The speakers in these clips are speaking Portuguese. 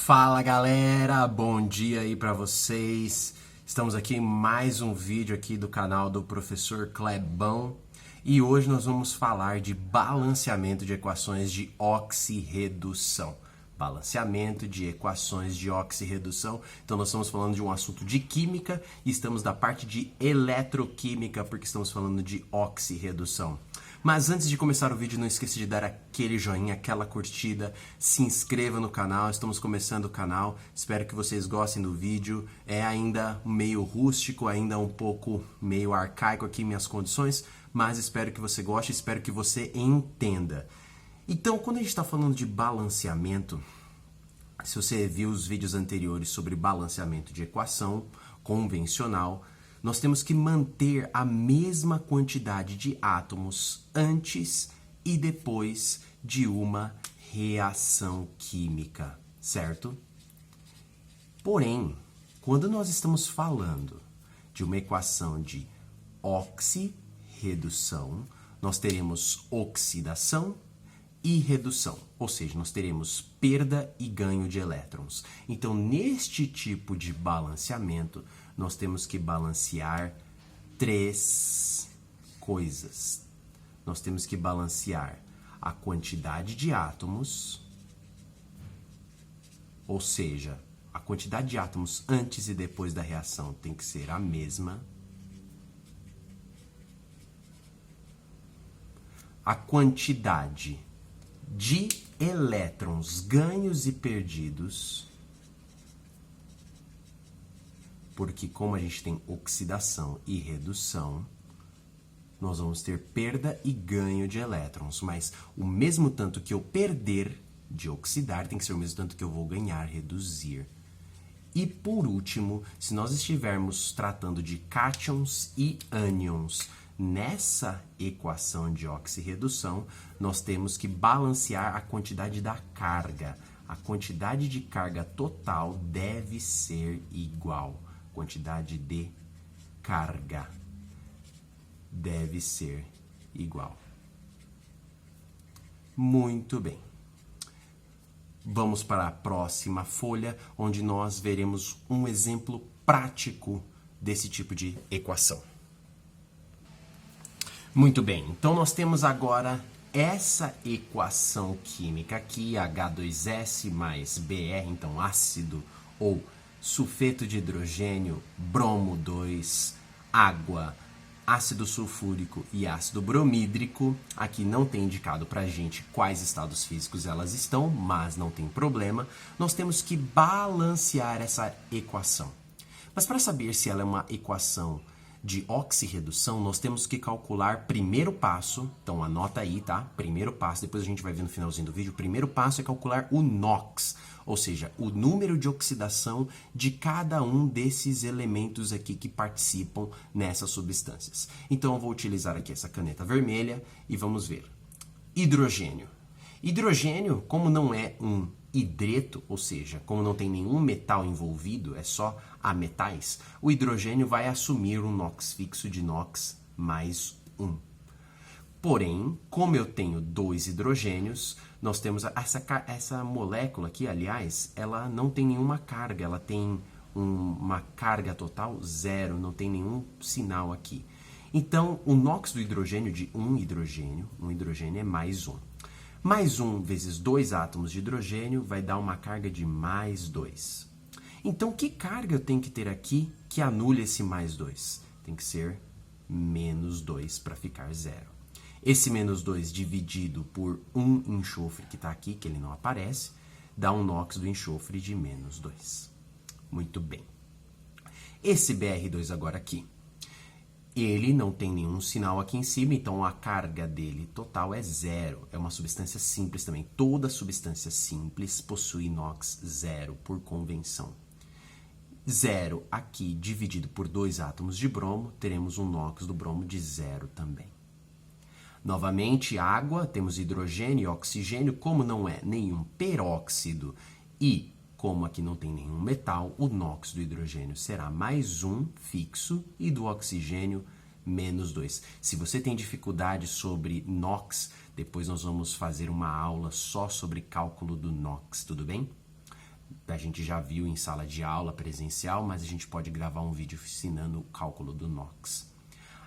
Fala galera, bom dia aí pra vocês. Estamos aqui em mais um vídeo aqui do canal do Professor Clebão e hoje nós vamos falar de balanceamento de equações de oxirredução. Balanceamento de equações de oxirredução. Então nós estamos falando de um assunto de química e estamos na parte de eletroquímica porque estamos falando de oxirredução. Mas antes de começar o vídeo, não esqueça de dar aquele joinha, aquela curtida, se inscreva no canal, estamos começando o canal, espero que vocês gostem do vídeo, é ainda meio rústico, ainda um pouco meio arcaico aqui minhas condições, mas espero que você goste, espero que você entenda. Então, quando a gente está falando de balanceamento, se você viu os vídeos anteriores sobre balanceamento de equação convencional, nós temos que manter a mesma quantidade de átomos antes e depois de uma reação química, certo? Porém, quando nós estamos falando de uma equação de oxirredução, nós teremos oxidação e redução, ou seja, nós teremos perda e ganho de elétrons. Então, neste tipo de balanceamento, nós temos que balancear três coisas. Nós temos que balancear a quantidade de átomos, ou seja, a quantidade de átomos antes e depois da reação tem que ser a mesma. A quantidade de elétrons ganhos e perdidos, porque como a gente tem oxidação e redução, nós vamos ter perda e ganho de elétrons, mas o mesmo tanto que eu perder de oxidar tem que ser o mesmo tanto que eu vou ganhar, reduzir. E por último, se nós estivermos tratando de cátions e ânions, nessa equação de oxirredução, nós temos que balancear a quantidade da carga. A quantidade de carga total deve ser igual. Quantidade de carga deve ser igual. Muito bem. Vamos para a próxima folha, onde nós veremos um exemplo prático desse tipo de equação. Muito bem, então nós temos agora essa equação química aqui, H2S mais Br, então ácido ou sulfeto de hidrogênio, bromo 2, água, ácido sulfúrico e ácido bromídrico. Aqui não tem indicado para a gente quais estados físicos elas estão, mas não tem problema. Nós temos que balancear essa equação. Mas para saber se ela é uma equação de oxirredução, nós temos que calcular primeiro passo, então anota aí, tá? Primeiro passo, depois a gente vai ver no finalzinho do vídeo, o primeiro passo é calcular o NOx, ou seja, o número de oxidação de cada um desses elementos aqui que participam nessas substâncias. Então eu vou utilizar aqui essa caneta vermelha e vamos ver. Hidrogênio. Hidrogênio, como não é um hidreto, ou seja, como não tem nenhum metal envolvido, é só ametais, o hidrogênio vai assumir um NOx fixo de NOx mais 1. Porém, como eu tenho dois hidrogênios, nós temos essa molécula aqui, aliás, ela não tem nenhuma carga, ela tem uma carga total zero, não tem nenhum sinal aqui. Então, o NOx do hidrogênio de um hidrogênio é mais 1. Mais 1 vezes 2 átomos de hidrogênio vai dar uma carga de mais 2. Então, que carga eu tenho que ter aqui que anule esse mais 2? Tem que ser menos 2 para ficar zero. Esse menos 2 dividido por um enxofre que está aqui, que ele não aparece, dá um NOx do enxofre de menos 2. Muito bem. Esse Br2 agora aqui, ele não tem nenhum sinal aqui em cima, então a carga dele total é zero. É uma substância simples também. Toda substância simples possui NOx zero por convenção. Zero aqui dividido por 2 átomos de bromo, teremos um NOx do bromo de zero também. Novamente, água, temos hidrogênio e oxigênio, como não é nenhum peróxido e como aqui não tem nenhum metal, o NOx do hidrogênio será mais 1 fixo e do oxigênio menos 2. Se você tem dificuldade sobre NOx, depois nós vamos fazer uma aula só sobre cálculo do NOx, tudo bem? A gente já viu em sala de aula presencial, mas a gente pode gravar um vídeo ensinando o cálculo do NOx.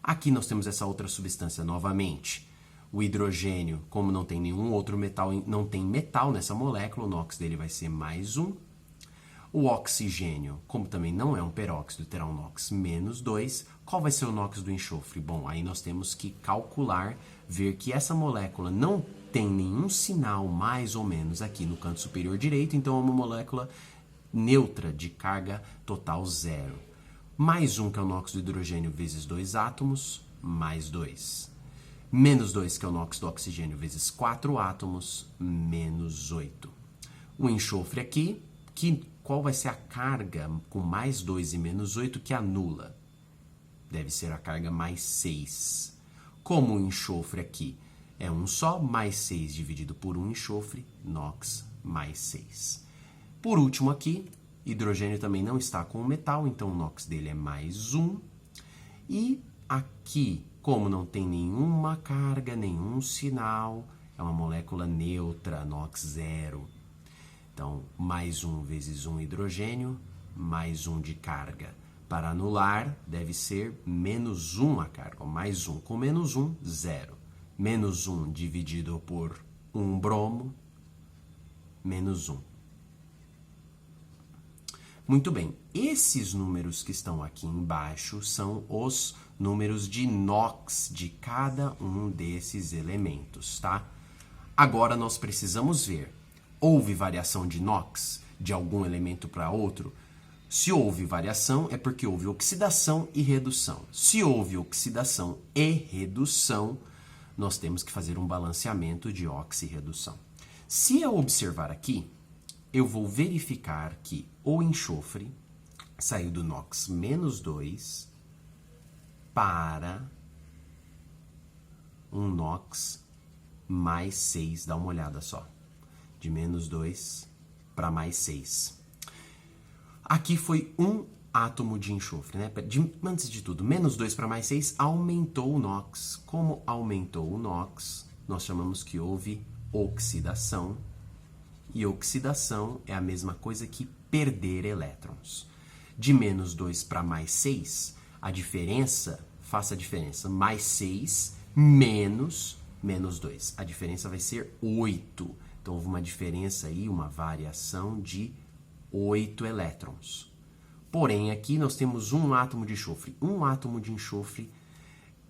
Aqui nós temos essa outra substância novamente. O hidrogênio, como não tem nenhum outro metal, não tem metal nessa molécula, o NOx dele vai ser mais 1. O oxigênio, como também não é um peróxido, terá um NOx menos 2. Qual vai ser o NOx do enxofre? Bom, aí nós temos que calcular, ver que essa molécula não tem nenhum sinal mais ou menos aqui no canto superior direito, então é uma molécula neutra de carga total 0. Mais 1, que é o NOx do hidrogênio, vezes 2 átomos, mais 2. Menos 2, que é o NOx do oxigênio, vezes 4 átomos, menos 8. O enxofre aqui, qual vai ser a carga com mais 2 e menos 8 que anula? Deve ser a carga mais 6. Como o enxofre aqui é um só, mais 6 dividido por 1 enxofre, NOx mais 6. Por último aqui, hidrogênio também não está com o metal, então o NOx dele é mais 1. E aqui, como não tem nenhuma carga, nenhum sinal, é uma molécula neutra, NOx 0. Então, mais 1 vezes 1 hidrogênio, mais 1 de carga. Para anular, deve ser menos 1 a carga. Mais 1 com menos 1, 0. Menos 1 dividido por 1 bromo, menos 1. Muito bem, esses números que estão aqui embaixo são os números de NOx de cada um desses elementos, tá? Agora nós precisamos ver, houve variação de NOx de algum elemento para outro? Se houve variação, é porque houve oxidação e redução. Se houve oxidação e redução, nós temos que fazer um balanceamento de oxirredução. Se eu observar aqui, eu vou verificar que o enxofre saiu do NOx menos 2 para um NOx mais 6. Dá uma olhada só. De menos 2 para mais 6. Aqui foi um átomo de enxofre, né? Antes de tudo, menos 2 para mais 6 aumentou o NOx. Como aumentou o NOx, nós chamamos que houve oxidação. E oxidação é a mesma coisa que perder elétrons. De menos 2 para mais 6, a diferença, faça a diferença, mais 6 menos 2. A diferença vai ser 8. Então, houve uma diferença aí, uma variação de 8 elétrons. Porém, aqui nós temos um átomo de enxofre. Um átomo de enxofre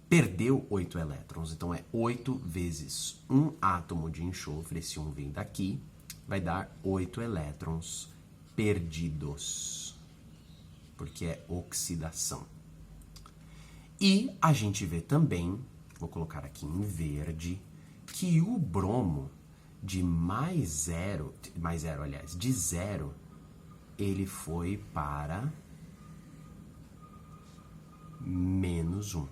perdeu 8 elétrons. Então, é 8 vezes um átomo de enxofre, esse 1 vem daqui, vai dar 8 elétrons perdidos, porque é oxidação. E a gente vê também, vou colocar aqui em verde, que o bromo de de 0, ele foi para menos 1.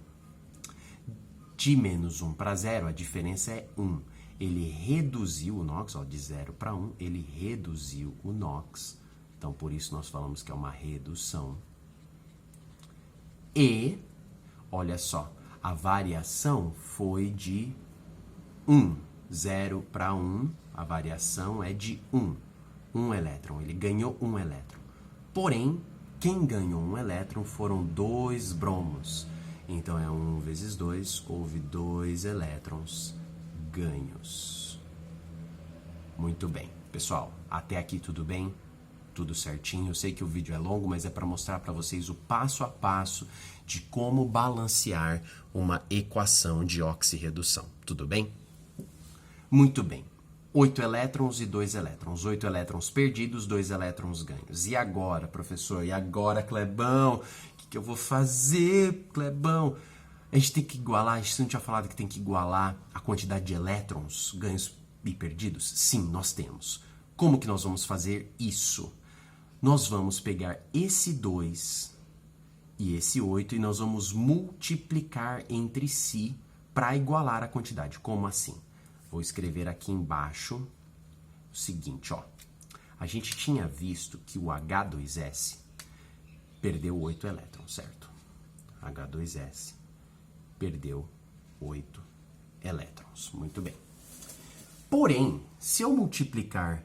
De menos 1 para 0, a diferença é 1. Ele reduziu o NOx, ó, de 0 para 1, ele reduziu o NOx. Então, por isso nós falamos que é uma redução. E, olha só, a variação foi de 1. 0 para 1, a variação é de 1. 1 elétron, ele ganhou 1 elétron. Porém, quem ganhou 1 elétron foram 2 bromos. Então, é 1 vezes 2, houve 2 elétrons ganhos. Muito bem. Pessoal, até aqui tudo bem? Tudo certinho? Eu sei que o vídeo é longo, mas é para mostrar para vocês o passo a passo de como balancear uma equação de oxirredução. Tudo bem? Muito bem. 8 elétrons e 2 elétrons. 8 elétrons perdidos, 2 elétrons ganhos. E agora, professor? E agora, Clebão? O que eu vou fazer, Clebão? A gente tem que igualar, a gente não tinha falado que tem que igualar a quantidade de elétrons ganhos e perdidos? Sim, nós temos. Como que nós vamos fazer isso? Nós vamos pegar esse 2 e esse 8 e nós vamos multiplicar entre si para igualar a quantidade. Como assim? Vou escrever aqui embaixo o seguinte, ó. A gente tinha visto que o H2S perdeu 8 elétrons, certo? H2S perdeu 8 elétrons. Muito bem. Porém, se eu multiplicar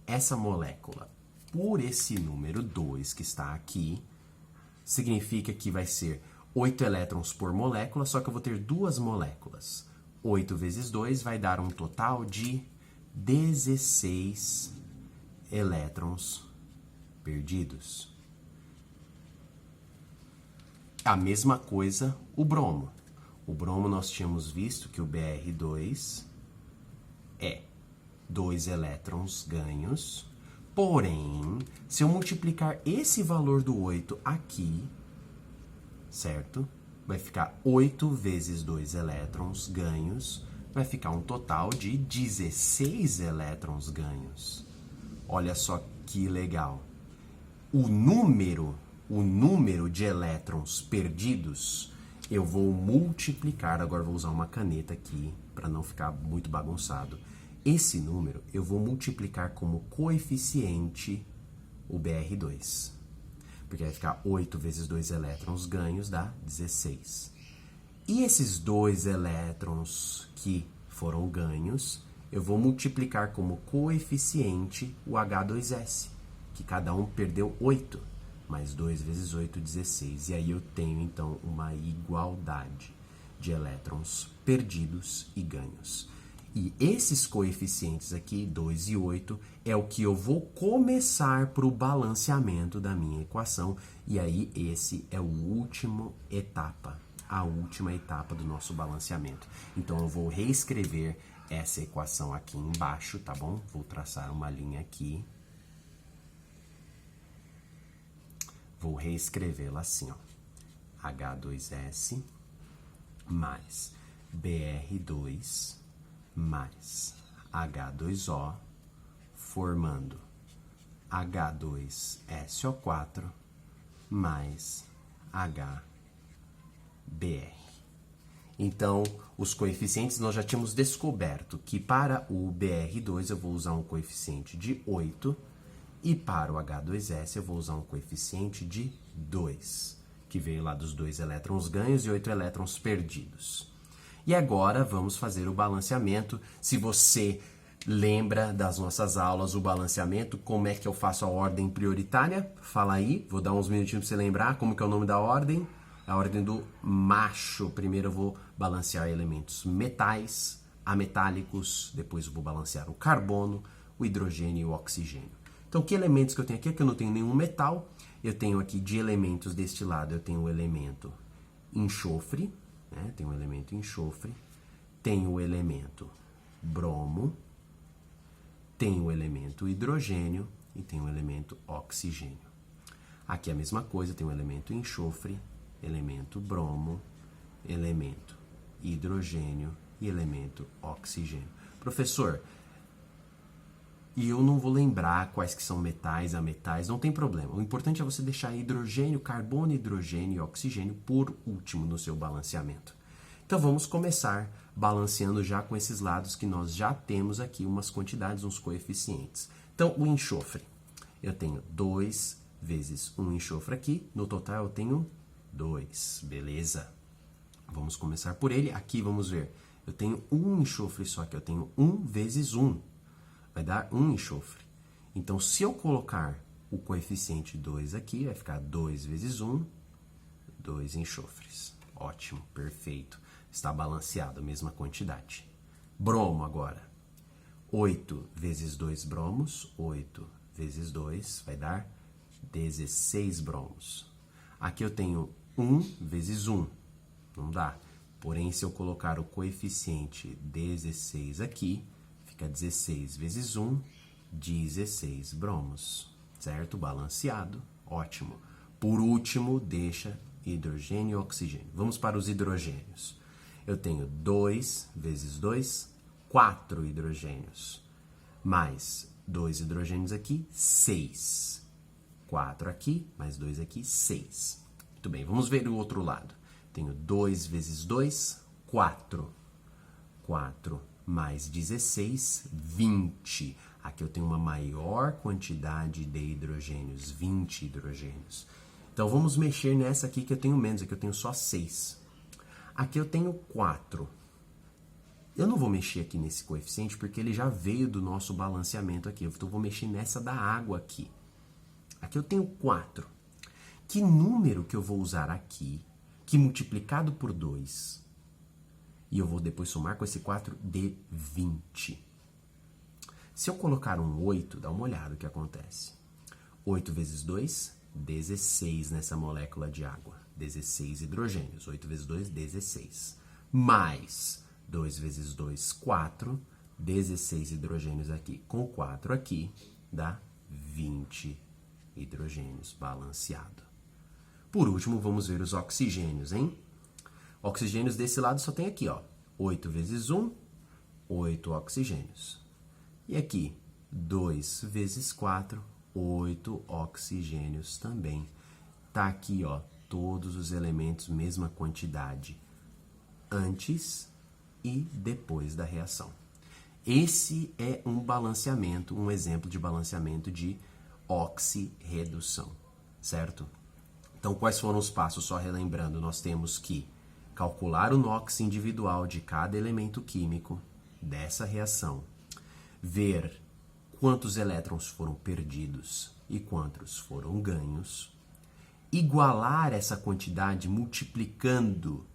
essa molécula por esse número 2 que está aqui, significa que vai ser 8 elétrons por molécula, só que eu vou ter 2 moléculas. 8 vezes 2 vai dar um total de 16 elétrons perdidos. A mesma coisa o bromo. O bromo nós tínhamos visto que o Br2 é 2 elétrons ganhos, porém, se eu multiplicar esse valor do 8 aqui, certo? Vai ficar 8 vezes 2 elétrons ganhos, vai ficar um total de 16 elétrons ganhos. Olha só que legal. O número de elétrons perdidos, eu vou multiplicar, agora vou usar uma caneta aqui, para não ficar muito bagunçado. Esse número eu vou multiplicar como coeficiente o Br2. Porque vai ficar 8 vezes 2 elétrons ganhos dá 16. E esses 2 elétrons que foram ganhos, eu vou multiplicar como coeficiente o H2S, que cada um perdeu 8. Mais 2 vezes 8, 16. E aí eu tenho, então, uma igualdade de elétrons perdidos e ganhos. E esses coeficientes aqui, 2 e 8, é o que eu vou começar para o balanceamento da minha equação. E aí, esse é a última etapa do nosso balanceamento. Então, eu vou reescrever essa equação aqui embaixo, tá bom? Vou traçar uma linha aqui. Vou reescrevê-la assim, ó. H2S mais Br2 mais H2O, formando H2SO4 mais HBr. Então, os coeficientes nós já tínhamos descoberto que para o Br2 eu vou usar um coeficiente de 8 e para o H2S eu vou usar um coeficiente de 2, que veio lá dos 2 elétrons ganhos e 8 elétrons perdidos. E agora vamos fazer o balanceamento. Se você lembra das nossas aulas, o balanceamento, como é que eu faço a ordem prioritária? Fala aí, vou dar uns minutinhos para você lembrar como que é o nome da ordem. A ordem do macho. Primeiro eu vou balancear elementos metais, ametálicos, depois eu vou balancear o carbono, o hidrogênio e o oxigênio. Então, que elementos que eu tenho aqui? Aqui eu não tenho nenhum metal. Eu tenho aqui de elementos deste lado, eu tenho o elemento enxofre, né? Tem o elemento enxofre, tem o elemento bromo, tem o elemento hidrogênio e tem o elemento oxigênio. Aqui a mesma coisa, tem o elemento enxofre, elemento bromo, elemento hidrogênio e elemento oxigênio. Professor, e eu não vou lembrar quais que são metais, ametais, não tem problema. O importante é você deixar hidrogênio, carbono, hidrogênio e oxigênio por último no seu balanceamento. Então vamos começar balanceando já com esses lados que nós já temos aqui umas quantidades, uns coeficientes. Então o enxofre, eu tenho 2 vezes um enxofre aqui, no total eu tenho 2, beleza? Vamos começar por ele, aqui vamos ver, eu tenho um enxofre só, que eu tenho 1 vezes 1. Vai dar 1 enxofre. Então, se eu colocar o coeficiente 2 aqui, vai ficar 2 vezes 1, 2 enxofres. Ótimo, perfeito. Está balanceado, a mesma quantidade. Bromo agora. 8 vezes 2 bromos, 8 vezes 2 vai dar 16 bromos. Aqui eu tenho 1 vezes 1, não dá. Porém, se eu colocar o coeficiente 16 aqui, fica 16 vezes 1, 16 bromos, certo? Balanceado, ótimo. Por último, deixa hidrogênio e oxigênio. Vamos para os hidrogênios. Eu tenho 2 vezes 2, 4 hidrogênios, mais 2 hidrogênios aqui, 6. 4 aqui, mais 2 aqui, 6. Muito bem, vamos ver o outro lado. Tenho 2 vezes 2, 4. 4 mais 16, 20. Aqui eu tenho uma maior quantidade de hidrogênios, 20 hidrogênios. Então vamos mexer nessa aqui que eu tenho menos, aqui eu tenho só 6. Aqui eu tenho 4. Eu não vou mexer aqui nesse coeficiente porque ele já veio do nosso balanceamento aqui. Então eu vou mexer nessa da água aqui. Aqui eu tenho 4. Que número que eu vou usar aqui, que multiplicado por 2, e eu vou depois somar com esse 4, dê 20. Se eu colocar um 8, dá uma olhada o que acontece. 8 vezes 2, 16 nessa molécula de água. 16 hidrogênios. 8 vezes 2, 16. Mais 2 vezes 2, 4. 16 hidrogênios aqui. Com 4 aqui, dá 20 hidrogênios balanceado. Por último, vamos ver os oxigênios, hein? Oxigênios desse lado só tem aqui, ó. 8 vezes 1, 8 oxigênios. E aqui, 2 vezes 4, 8 oxigênios também. Tá aqui, ó, todos os elementos, mesma quantidade, antes e depois da reação. Esse é um balanceamento, um exemplo de balanceamento de oxirredução, certo? Então, quais foram os passos? Só relembrando, nós temos que calcular o NOx individual de cada elemento químico dessa reação, ver quantos elétrons foram perdidos e quantos foram ganhos, igualar essa quantidade multiplicando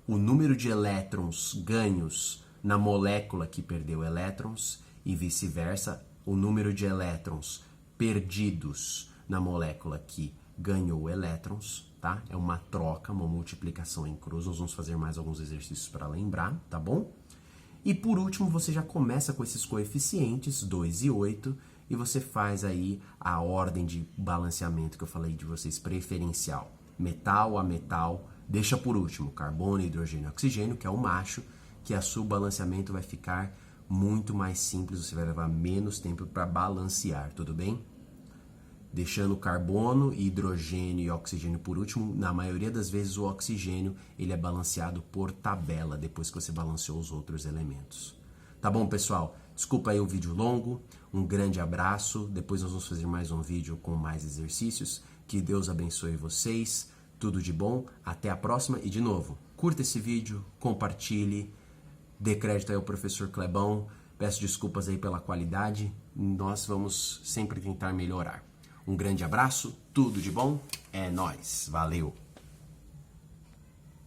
o número de elétrons ganhos na molécula que perdeu elétrons e vice-versa, o número de elétrons perdidos na molécula que ganhou elétrons, tá? É uma troca, uma multiplicação em cruz. Nós vamos fazer mais alguns exercícios para lembrar, tá bom? E por último, você já começa com esses coeficientes, 2 e 8, e você faz aí a ordem de balanceamento que eu falei de vocês, preferencial. Metal a metal, deixa por último carbono, hidrogênio e oxigênio, que é o macho, que o seu balanceamento vai ficar muito mais simples, você vai levar menos tempo para balancear, tudo bem? Deixando carbono, hidrogênio e oxigênio por último, na maioria das vezes o oxigênio ele é balanceado por tabela, depois que você balanceou os outros elementos. Tá bom, pessoal? Desculpa aí o vídeo longo, um grande abraço, depois nós vamos fazer mais um vídeo com mais exercícios, que Deus abençoe vocês, tudo de bom, até a próxima e de novo, curta esse vídeo, compartilhe, dê crédito aí ao professor Clebão, peço desculpas aí pela qualidade, nós vamos sempre tentar melhorar. Um grande abraço, tudo de bom, é nóis, valeu!